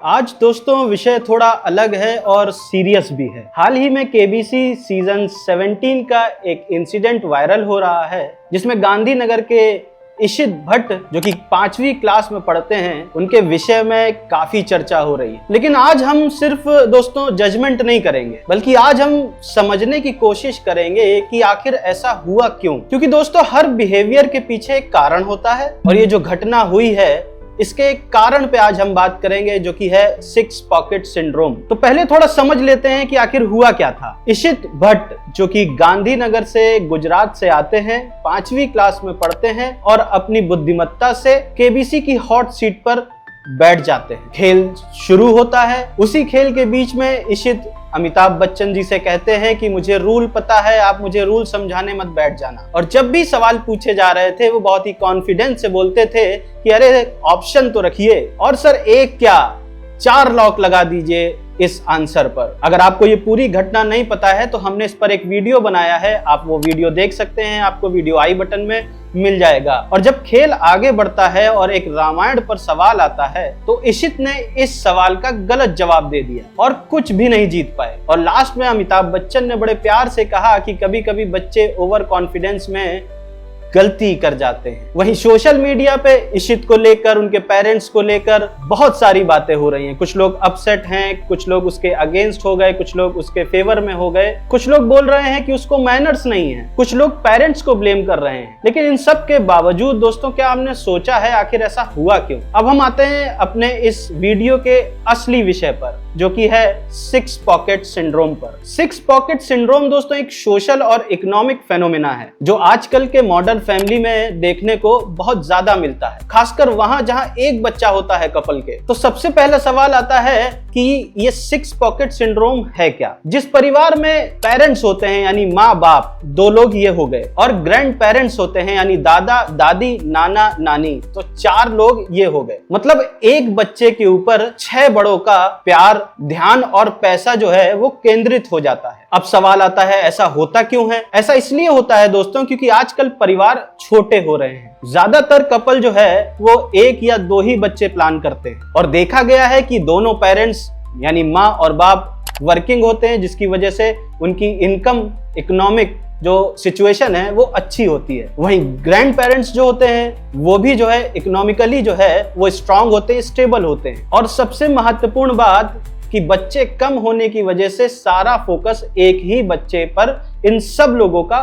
आज दोस्तों विषय थोड़ा अलग है और सीरियस भी है। हाल ही में केबीसी सीजन 17 का एक इंसिडेंट वायरल हो रहा है जिसमें गांधीनगर के इशित भट्ट जो कि 5वीं क्लास में पढ़ते हैं उनके विषय में काफी चर्चा हो रही है। लेकिन आज हम सिर्फ दोस्तों जजमेंट नहीं करेंगे बल्कि आज हम समझने की कोशिश करेंगे कि आखिर ऐसा हुआ क्यों। क्योंकि दोस्तों हर बिहेवियर के पीछे एक कारण होता है और ये जो घटना हुई है इसके एक कारण पे आज हम बात करेंगे जो कि है 6 पॉकेट सिंड्रोम। तो पहले थोड़ा समझ लेते हैं कि आखिर हुआ क्या था। इशित भट्ट जो कि गांधीनगर से गुजरात से आते हैं, 5वीं क्लास में पढ़ते हैं और अपनी बुद्धिमत्ता से केबीसी की हॉट सीट पर बैठ जाते हैं। खेल शुरू होता है। उसी खेल के बीच में इशित अमिताभ बच्चन जी से कहते हैं कि मुझे रूल पता है, आप मुझे रूल समझाने मत बैठ जाना। और जब भी सवाल पूछे जा रहे थे वो बहुत ही कॉन्फिडेंस से बोलते थे कि अरे ऑप्शन तो रखिए, और सर एक क्या 4 लॉक लगा दीजिए इस आंसर पर। अगर आपको ये पूरी घटना नहीं पता है तो हमने इस पर एक वीडियो बनाया है, आप वो वीडियो देख सकते हैं, आपको वीडियो आई बटन में मिल जाएगा। और जब खेल आगे बढ़ता है और एक रामायण पर सवाल आता है तो इशित ने इस सवाल का गलत जवाब दे दिया और कुछ भी नहीं जीत पाए। और लास्ट में अमिताभ बच्चन ने बड़े प्यार से कहा कि कभी कभी बच्चे ओवर कॉन्फिडेंस में गलती कर जाते हैं। वहीं सोशल मीडिया पे इशित को लेकर, उनके पेरेंट्स को लेकर बहुत सारी बातें हो रही हैं। कुछ लोग अपसेट हैं, कुछ लोग उसके अगेंस्ट हो गए, कुछ लोग उसके फेवर में हो गए, कुछ लोग बोल रहे हैं कि उसको मैनर्स नहीं है, कुछ लोग पेरेंट्स को ब्लेम कर रहे हैं। लेकिन इन सब के बावजूद दोस्तों क्या हमने सोचा है आखिर ऐसा हुआ क्यों? अब हम आते हैं अपने इस वीडियो के असली विषय पर जो कि है 6 पॉकेट सिंड्रोम पर। 6 पॉकेट सिंड्रोम दोस्तों एक सोशल और इकोनॉमिक फेनोमेना है जो आजकल के मॉडर्न फैमिली में देखने को बहुत ज्यादा मिलता है, खासकर वहां जहां एक बच्चा होता है कपल के। तो सबसे पहला सवाल आता है कि ये 6 पॉकेट सिंड्रोम है क्या। जिस परिवार में पेरेंट्स होते हैं यानी माँ बाप 2 लोग ये हो गए, और ग्रैंड पेरेंट्स होते हैं यानी दादा दादी नाना नानी, तो 4 लोग ये हो गए। मतलब एक बच्चे के ऊपर 6 बड़ों का प्यार, ध्यान और पैसा जो है वो केंद्रित हो जाता है। अब सवाल आता है ऐसा होता क्यों है? ऐसा इसलिए होता है दोस्तों क्योंकि आजकल परिवार छोटे हो रहे हैं। ज्यादातर कपल जो है वो 1 या 2 ही बच्चे प्लान करते हैं और देखा गया है कि दोनों पेरेंट्स यानी माँ और बाप वर्किंग होते हैं, जिसकी वजह से उनकी इनकम, इकोनॉमिक जो सिचुएशन है वो अच्छी होती है। वहीं ग्रैंड पेरेंट्स जो होते हैं वो भी जो है इकोनॉमिकली जो है वो स्ट्रांग होते हैं, स्टेबल होते हैं। और सबसे महत्वपूर्ण बात कि बच्चे कम होने की वजह से सारा फोकस एक ही बच्चे पर इन सब लोगों का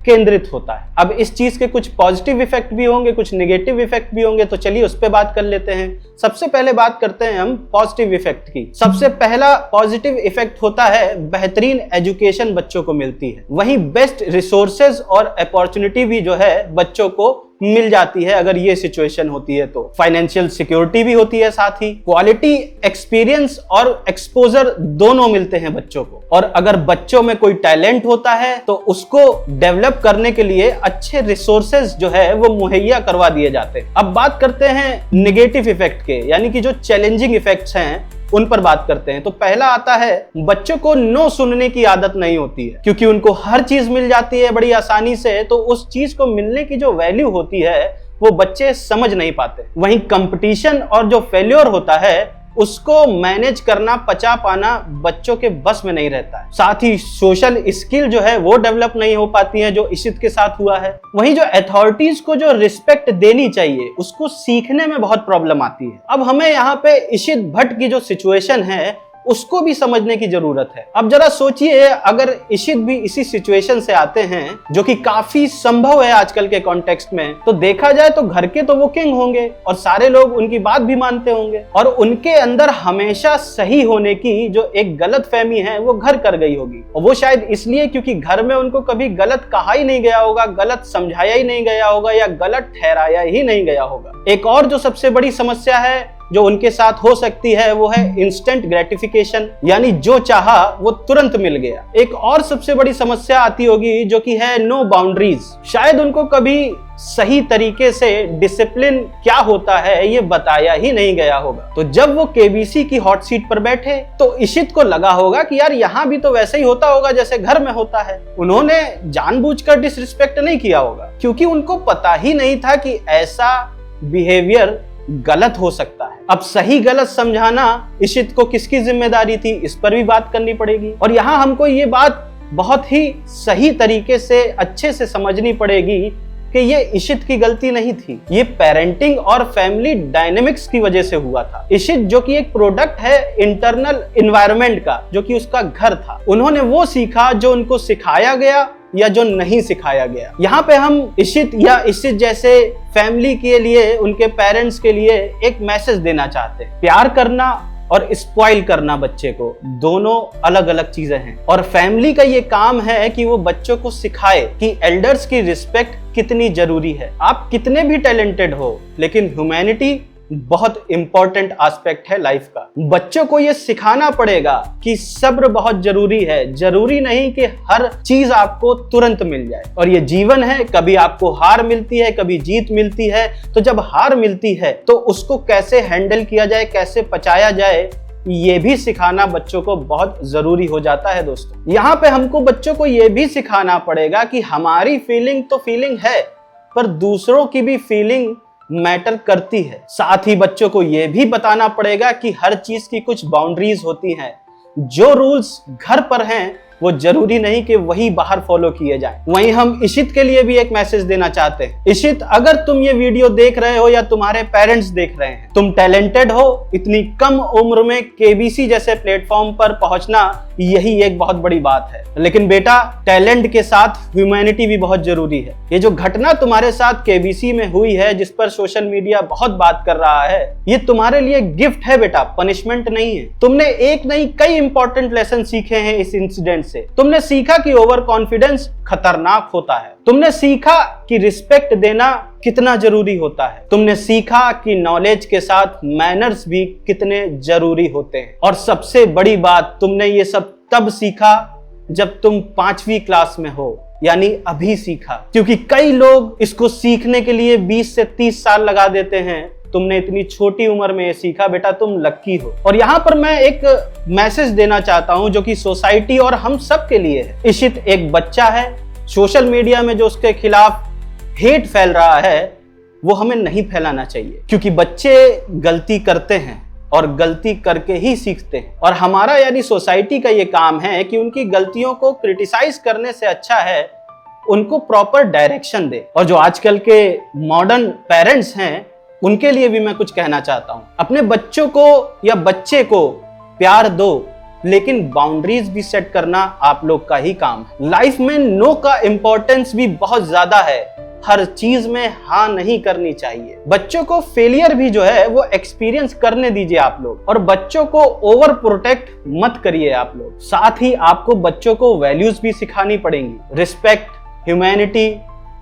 केंद्रित होता है। अब इस चीज के कुछ पॉजिटिव इफेक्ट भी होंगे, कुछ नेगेटिव इफेक्ट भी होंगे, तो चलिए उस पर बात कर लेते हैं। सबसे पहले बात करते हैं हम पॉजिटिव इफेक्ट की। सबसे पहला पॉजिटिव इफेक्ट होता है बेहतरीन एजुकेशन बच्चों को मिलती है। वहीं बेस्ट रिसोर्सेज और अपॉर्चुनिटी भी जो है बच्चों को मिल जाती है अगर ये सिचुएशन होती है तो। फाइनेंशियल सिक्योरिटी भी होती है, साथ ही क्वालिटी एक्सपीरियंस और एक्सपोजर दोनों मिलते हैं बच्चों को। और अगर बच्चों में कोई टैलेंट होता है तो उसको डेवलप करने के लिए अच्छे रिसोर्सेज जो है वो मुहैया करवा दिए जाते हैं। अब बात करते हैं नेगेटिव इफेक्ट के, यानी कि जो चैलेंजिंग इफेक्ट्स हैं उन पर बात करते हैं। तो पहला आता है बच्चों को नो सुनने की आदत नहीं होती है, क्योंकि उनको हर चीज मिल जाती है बड़ी आसानी से, तो उस चीज को मिलने की जो वैल्यू होती है वो बच्चे समझ नहीं पाते। वहीं कंपटीशन और जो फेल्योर होता है उसको मैनेज करना, पचा पाना बच्चों के बस में नहीं रहता है। साथ ही सोशल स्किल जो है वो डेवलप नहीं हो पाती है जो इशित के साथ हुआ है। वहीं जो अथॉरिटीज को जो रिस्पेक्ट देनी चाहिए उसको सीखने में बहुत प्रॉब्लम आती है। अब हमें यहाँ पे इशित भट्ट की जो सिचुएशन है उसको भी समझने की जरूरत है। अब जरा सोचिए अगर इशित भी इसी सिचुएशन से आते हैं, जो कि काफी संभव है आजकल के कॉन्टेक्स्ट में, तो देखा जाए तो घर के तो वो किंग होंगे और सारे लोग उनकी बात भी मानते होंगे, और उनके अंदर हमेशा सही होने की जो एक गलतफहमी है वो घर कर गई होगी। और वो शायद इसलिए क्योंकि घर में उनको कभी गलत कहा ही नहीं गया होगा, गलत समझाया ही नहीं गया होगा या गलत ठहराया ही नहीं गया होगा। एक और जो सबसे बड़ी समस्या है जो उनके साथ हो सकती है वो है इंस्टेंट ग्रेटिफिकेशन, यानी जो चाहा वो तुरंत मिल गया। एक और सबसे बड़ी समस्या आती होगी जो कि है नो बाउंड्रीज। शायद उनको कभी सही तरीके से डिसिप्लिन क्या होता है ये बताया ही नहीं गया होगा। तो जब वो केबीसी की हॉट सीट पर बैठे तो इशित को लगा होगा कि यार यहाँ भी तो वैसे ही होता होगा जैसे घर में होता है। उन्होंने जानबूझकर डिसरिस्पेक्ट नहीं किया होगा क्योंकि उनको पता ही नहीं था कि ऐसा बिहेवियर गलत हो सकता है। अब सही गलत समझाना इशित को किसकी जिम्मेदारी थी, इस पर भी बात करनी पड़ेगी। और यहाँ हमको ये बात बहुत ही सही तरीके से अच्छे से समझनी पड़ेगी कि ये इशित की गलती नहीं थी, ये पेरेंटिंग और फैमिली डायनेमिक्स की वजह से हुआ था। इशित जो कि एक प्रोडक्ट है इंटरनल एनवायरनमेंट का, जो कि उसका घर था, उन्होंने वो सीखा जो उनको सिखाया गया या जो नहीं सिखाया गया। यहाँ पे हम इशित या इशित जैसे फैमिली के लिए, उनके पेरेंट्स के लिए एक मैसेज देना चाहते हैं। प्यार करना और स्पॉइल करना बच्चे को, दोनों अलग अलग चीजें हैं। और फैमिली का ये काम है कि वो बच्चों को सिखाए कि एल्डर्स की रिस्पेक्ट कितनी जरूरी है। आप कितने भी टैलेंटेड हो, लेकिन ह्यूमैनिटी बहुत इंपॉर्टेंट एस्पेक्ट है लाइफ का। बच्चों को ये सिखाना पड़ेगा कि सब्र बहुत जरूरी है। जरूरी नहीं कि हर चीज आपको तुरंत मिल जाए, और ये जीवन है, कभी आपको हार मिलती है, कभी जीत मिलती है। तो जब हार मिलती है तो उसको कैसे हैंडल किया जाए, कैसे पचाया जाए, ये भी सिखाना बच्चों को बहुत जरूरी हो जाता है दोस्तों। यहाँ पे हमको बच्चों को ये भी सिखाना पड़ेगा कि हमारी फीलिंग तो फीलिंग है, पर दूसरों की भी फीलिंग मैटर करती है। साथ ही बच्चों को यह भी बताना पड़ेगा कि हर चीज की कुछ बाउंड्रीज होती हैं। जो रूल्स घर पर हैं वो जरूरी नहीं कि वही बाहर फॉलो किए जाए। वहीं हम इशित के लिए भी एक मैसेज देना चाहते हैं। इशित, अगर तुम ये वीडियो देख रहे हो या तुम्हारे पेरेंट्स देख रहे हैं, तुम टैलेंटेड हो, इतनी कम उम्र में केबीसी जैसे प्लेटफॉर्म पर पहुंचना यही एक बहुत बड़ी बात है। लेकिन बेटा, टैलेंट के साथ ह्यूमैनिटी भी बहुत जरूरी है। ये जो घटना तुम्हारे साथ केबीसी में हुई है, जिस पर सोशल मीडिया बहुत बात कर रहा है, ये तुम्हारे लिए गिफ्ट है बेटा, पनिशमेंट नहीं है। तुमने एक नहीं कई इंपॉर्टेंट लेसन सीखे हैं इस इंसिडेंट से। तुमने सीखा कि ओवर कॉन्फिडेंस खतरनाक होता है। तुमने सीखा कि रिस्पेक्ट देना कितना जरूरी होता है। तुमने सीखा कि नॉलेज के साथ मैनर्स भी कितने जरूरी होते हैं। और सबसे बड़ी बात, तुमने ये सब तब सीखा जब तुम 5वीं क्लास में हो, यानी अभी सीखा। क्योंकि कई लोग इसको सीखने के लिए 20 से 30 साल लगा देते हैं। तुमने इतनी छोटी उम्र में ये सीखा, बेटा तुम लक्की हो। और यहाँ पर मैं एक मैसेज देना चाहता हूँ जो कि सोसाइटी और हम सब के लिए है। इशित एक बच्चा है, सोशल मीडिया में जो उसके खिलाफ हेट फैल रहा है वो हमें नहीं फैलाना चाहिए, क्योंकि बच्चे गलती करते हैं और गलती करके ही सीखते हैं। और हमारा यानी सोसाइटी का ये काम है कि उनकी गलतियों को क्रिटिसाइज करने से अच्छा है उनको प्रॉपर डायरेक्शन दे। और जो आजकल के मॉडर्न पेरेंट्स हैं उनके लिए भी मैं कुछ कहना चाहता हूं। अपने बच्चों को या बच्चे को प्यार दो, लेकिन बाउंड्रीज भी सेट करना आप लोग का ही काम है। लाइफ में नो का इंपॉर्टेंस भी बहुत ज्यादा है। हर चीज में हाँ नहीं करनी चाहिए। बच्चों को फेलियर भी जो है वो एक्सपीरियंस करने दीजिए आप लोग, और बच्चों को ओवर प्रोटेक्ट मत करिए आप लोग। साथ ही आपको बच्चों को वैल्यूज भी सिखानी पड़ेंगी, रिस्पेक्ट, ह्यूमैनिटी,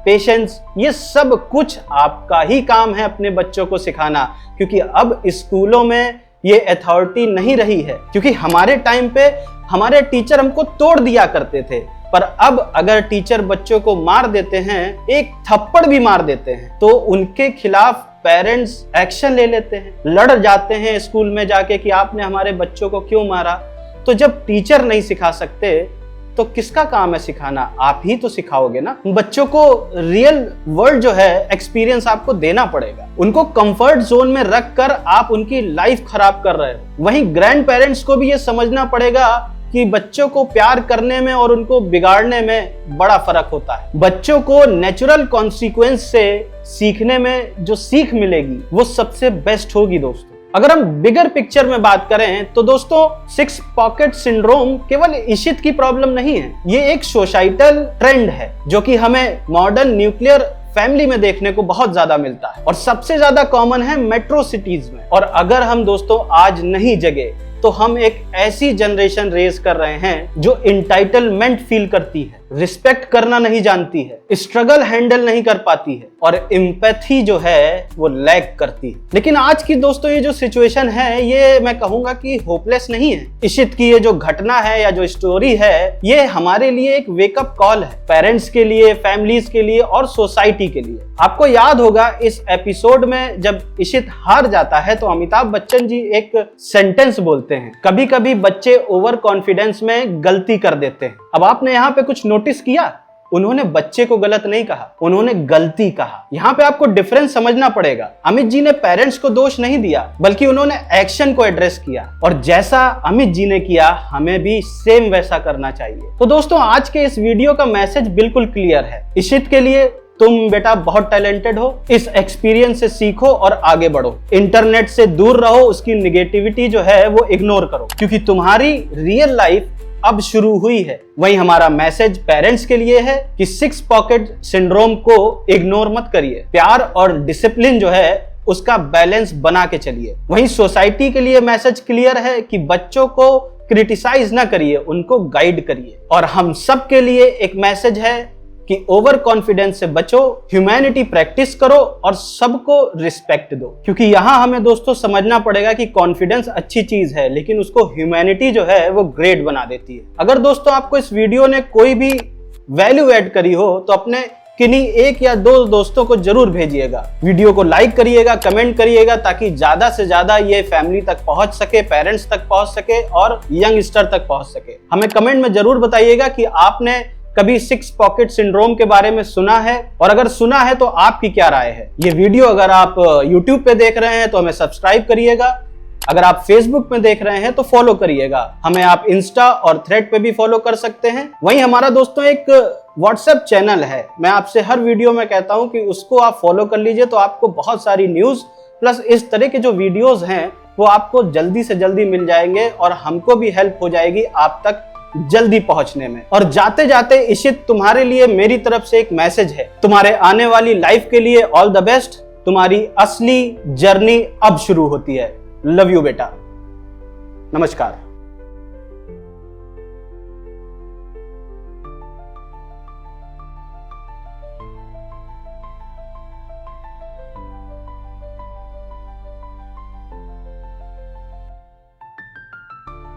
पेशेंस, ये सब कुछ आपका ही काम है अपने बच्चों को सिखाना। क्योंकि अब स्कूलों में ये अथॉरिटी नहीं रही है, क्योंकि हमारे टाइम पे हमारे टीचर हमको तोड़ दिया करते थे, पर अब अगर टीचर बच्चों को मार देते हैं, एक थप्पड़ भी मार देते हैं, तो उनके खिलाफ पेरेंट्स एक्शन ले लेते हैं, लड़ जाते हैं स्कूल में जाके कि आपने हमारे बच्चों को क्यों मारा। तो जब टीचर नहीं सिखा सकते तो किसका काम है सिखाना? आप ही तो सिखाओगे ना। बच्चों को रियल वर्ल्ड जो है एक्सपीरियंस आपको देना पड़ेगा। उनको कंफर्ट जोन में रखकर आप उनकी लाइफ खराब कर रहे हो। वहीं ग्रैंड पेरेंट्स को भी ये समझना पड़ेगा कि बच्चों को प्यार करने में और उनको बिगाड़ने में बड़ा फर्क होता है। बच्चों को नेचुरल कॉन्सिक्वेंस से सीखने में जो सीख मिलेगी वो सबसे बेस्ट होगी दोस्तों। अगर हम बिगर पिक्चर में बात करें तो दोस्तों, 6 पॉकेट सिंड्रोम केवल इशित की प्रॉब्लम नहीं है। ये एक सोसाइटल ट्रेंड है जो कि हमें मॉडर्न न्यूक्लियर फैमिली में देखने को बहुत ज्यादा मिलता है, और सबसे ज्यादा कॉमन है मेट्रो सिटीज में। और अगर हम दोस्तों आज नहीं जगे तो हम एक ऐसी जनरेशन रेज कर रहे हैं जो इंटाइटलमेंट फील करती है, रिस्पेक्ट करना नहीं जानती है, स्ट्रगल हैंडल नहीं कर पाती है, और एम्पैथी जो है वो लैक करती है। लेकिन आज की दोस्तों ये जो सिचुएशन है, ये मैं कहूंगा कि होपलेस नहीं है। इशित की ये जो घटना है या जो स्टोरी है, ये हमारे लिए एक वेकअप कॉल है, पेरेंट्स के लिए, फैमिलीज के लिए और सोसाइटी के लिए। आपको याद होगा इस एपिसोड में जब इशित हार जाता है तो अमिताभ बच्चन जी एक सेंटेंस बोलते हैं, कभी कभी बच्चे ओवर कॉन्फिडेंस में गलती कर देते हैं। अब आपने यहाँ पे कुछ नोटिस किया? उन्होंने बच्चे को गलत नहीं कहा, उन्होंने गलती कहा। यहाँ पे आपको डिफरेंस समझना पड़ेगा। अमित जी ने पेरेंट्स को दोष नहीं दिया, बल्कि उन्होंने एक्शन को एड्रेस किया, और जैसा अमित जी ने किया हमें भी सेम वैसा करना चाहिए। तो दोस्तों, आज के इस वीडियो का मैसेज बिल्कुल क्लियर है। इशित के लिए तुम बेटा बहुत टैलेंटेड हो, इस एक्सपीरियंस से सीखो और आगे बढ़ो। इंटरनेट से दूर रहो, उसकी निगेटिविटी जो है वो इग्नोर करो, क्योंकि तुम्हारी रियल लाइफ अब शुरू हुई है। वहीं हमारा मैसेज पेरेंट्स के लिए है कि 6 पॉकेट सिंड्रोम को इग्नोर मत करिए। प्यार और डिसिप्लिन जो है उसका बैलेंस बना के चलिए। वहीं सोसाइटी के लिए मैसेज क्लियर है कि बच्चों को क्रिटिसाइज ना करिए, उनको गाइड करिए। और हम सब के लिए एक मैसेज है कि ओवर कॉन्फिडेंस से बचो, ह्यूमैनिटी प्रैक्टिस करो और सबको रिस्पेक्ट दो। क्योंकि यहाँ हमें दोस्तों समझना पड़ेगा कि कॉन्फिडेंस अच्छी चीज है, लेकिन उसको ह्यूमैनिटी जो है वो ग्रेट बना देती है। अगर दोस्तों आपको इस वीडियो ने कोई भी वैल्यू ऐड करी हो तो अपने किन्हीं 1 या 2 दोस्तों को जरूर भेजिएगा। वीडियो को लाइक करिएगा, कमेंट करिएगा, ताकि ज्यादा से ज्यादा ये फैमिली तक पहुंच सके, पेरेंट्स तक पहुंच सके और यंगस्टर तक पहुंच सके। हमें कमेंट में जरूर बताइएगा कि आपने कभी 6 पॉकेट सिंड्रोम के बारे में सुना है, और अगर सुना है तो आपकी क्या राय है। ये वीडियो अगर आप YouTube पे देख रहे हैं तो हमें सब्सक्राइब करिएगा, अगर आप Facebook में देख रहे हैं तो फॉलो करिएगा। हमें आप इंस्टा और थ्रेड पे भी फॉलो कर सकते हैं। वहीं हमारा दोस्तों एक व्हाट्सएप चैनल है, मैं आपसे हर वीडियो में कहता हूं कि उसको आप फॉलो कर लीजिए, तो आपको बहुत सारी न्यूज प्लस इस तरह के जो वीडियोज हैं वो आपको जल्दी से जल्दी मिल जाएंगे, और हमको भी हेल्प हो जाएगी आप तक जल्दी पहुंचने में। और जाते जाते इशित, तुम्हारे लिए मेरी तरफ से एक मैसेज है। तुम्हारे आने वाली लाइफ के लिए ऑल द बेस्ट। तुम्हारी असली जर्नी अब शुरू होती है। लव यू बेटा। नमस्कार।